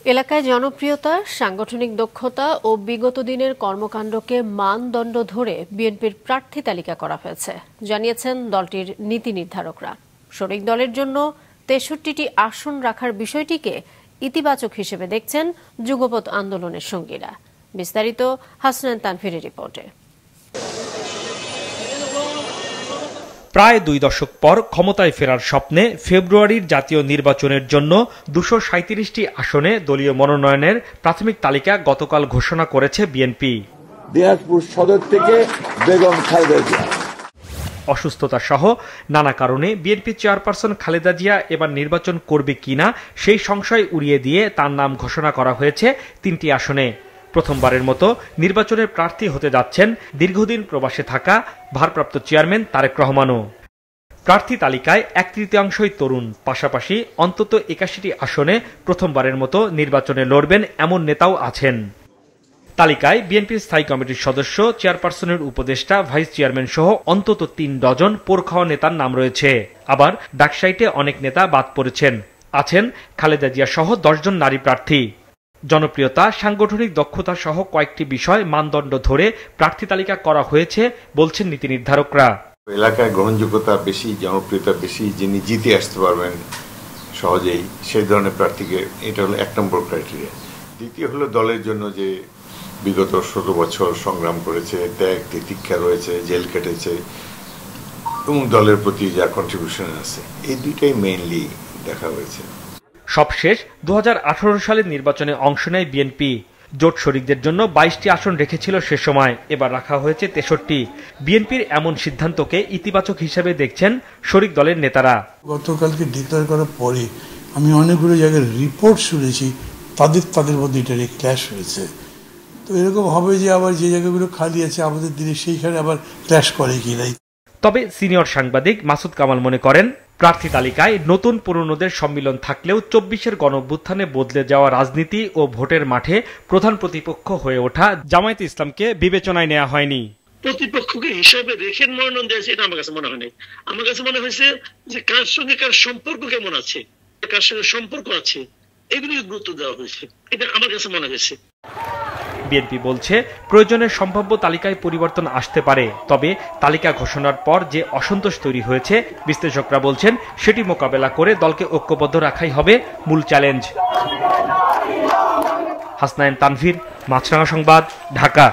এলাকায় জনপ্রিয়তা, সাংগঠনিক দক্ষতা ও বিগত দিনের কর্মকাণ্ডকে মানদণ্ড ধরে বিএনপির প্রার্থী তালিকা করা হয়েছে, জানিয়েছেন দলটির নীতি নির্ধারকরা। শরিক দলের জন্য ৬৩টি আসন রাখার বিষয়টিকে ইতিবাচক হিসেবে দেখছেন যুগপৎ আন্দোলনের সঙ্গীরা। বিস্তারিত হাসনাইন তানভীরের রিপোর্টে। প্রায় ২ দশক পর ক্ষমতায় ফেরার স্বপ্নে ফেব্রুয়ারির জাতীয় নির্বাচনের জন্য ২৩৭টি আসনে দলীয় মনোনয়নের প্রাথমিক তালিকা গতকাল ঘোষণা করেছে বিএনপি। দিনাজপুর সদর থেকে বেগম খালেদা জিয়া। অসুস্থতা সহ নানা কারণে বিএনপি চেয়ারপারসন খালেদা জিয়া এবার নির্বাচন করবে কিনা সেই সংশয় উড়িয়ে দিয়ে তার নাম ঘোষণা করা হয়েছে ৩টি আসনে। প্রথমবারের মতো নির্বাচনের প্রার্থী হতে যাচ্ছেন দীর্ঘদিন প্রবাসে থাকা ভারপ্রাপ্ত চেয়ারম্যান তারেক রহমানও। প্রার্থী তালিকায় ১/৩ তরুণ, পাশাপাশি অন্তত ৮১টি আসনে প্রথমবারের মতো নির্বাচনে লড়বেন এমন নেতাও আছেন। তালিকায় বিএনপির স্থায়ী কমিটির সদস্য, চেয়ারপারসনের উপদেষ্টা, ভাইস চেয়ারম্যান সহ অন্তত ৩ ডজন পোরখাওয়া নেতার নাম রয়েছে। আবার ডাকসাইটে অনেক নেতা বাদ পড়েছেন। আছেন খালেদা জিয়া সহ ১০ জন নারী প্রার্থী। জনপ্রিয়তা, সাংগঠনিক দক্ষতা সহ কয়েকটি বিষয় মানদণ্ড ধরে প্রার্থী তালিকা করা হয়েছে বলছেন নীতি নির্ধারকরা। এলাকায় গ্রহণযোগ্যতা বেশি, জনপ্রিয়তা বেশি, যিনি জিতে আসতে পারবেন সহজেই, সেই ধরনের প্রার্থীকে, এটা হলো ১ নম্বর ক্রাইটেরিয়া। দ্বিতীয় হলো দলের জন্য যে বিগত ১৬ বছর সংগ্রাম করেছে, ত্যাগ তিতিক্ষা রয়েছে, জেল কেটেছে এবং দলের প্রতি যা কন্ট্রিবিউশন আছে, এই দুইটাই মেইনলি দেখা হয়েছে। সবশেষ ২০১৮ সালের নির্বাচনে অংশ নেয় বিএনপি। জোট শরিকদের জন্য ২২টি আসন রেখেছিল সে সময়, এবার রাখা হয়েছে ৬৩। বিএনপির এমন সিদ্ধান্তকে ইতিবাচক হিসেবে দেখছেন শরিক দলের নেতারা। গতকালকে ডিক্লেয়ার করার পরে আমি অনেকগুলো জায়গায় রিপোর্ট শুনেছি, তাদের মধ্যে এটা ক্ল্যাশ হয়েছে। তো এরকম হবে যে আবার যে জায়গাগুলো খালি আছে আমাদের দিনে সেইখানে আবার ক্ল্যাশ করে কি নাই। তবে সিনিয়র সাংবাদিক মাসুদ কামাল মনে করেন, প্রার্থী তালিকায় নতুন পুরনোদের সম্মিলন থাকলেও ২৪-এর গণঅভ্যুত্থানে বদলে যাওয়া রাজনীতি ও ভোটের মাঠে প্রধান প্রতিপক্ষ হয়ে ওঠা জামায়াতে ইসলামকে বিবেচনায় নেওয়া হয়নি। প্রতিপক্ষকে হিসাবে রেখে মনোনয়ন দিয়েছে, এটা আমার কাছে মনে হয়নি। আমার কাছে মনে হয়েছে যে কার সঙ্গে কার সম্পর্ক কেমন আছে, কার সঙ্গে সম্পর্ক আছে, এগুলি গুরুত্ব দেওয়া হয়েছে, এটা আমার কাছে মনে হয়েছে। বিএনপি বলছে, প্রয়োজনে সম্ভাব্য তালিকায় পরিবর্তন আসতে পারে, তবে তালিকা ঘোষণার পর যে অসন্তোষ তৈরি হয়েছে, বিশ্লেষকরা বলছেন সেটি মোকাবেলা করে দলকে ঐক্যবদ্ধ রাখাই হবে মূল চ্যালেঞ্জ। হাসনাইন তানভীর, মাছরাঙা সংবাদ, ঢাকা।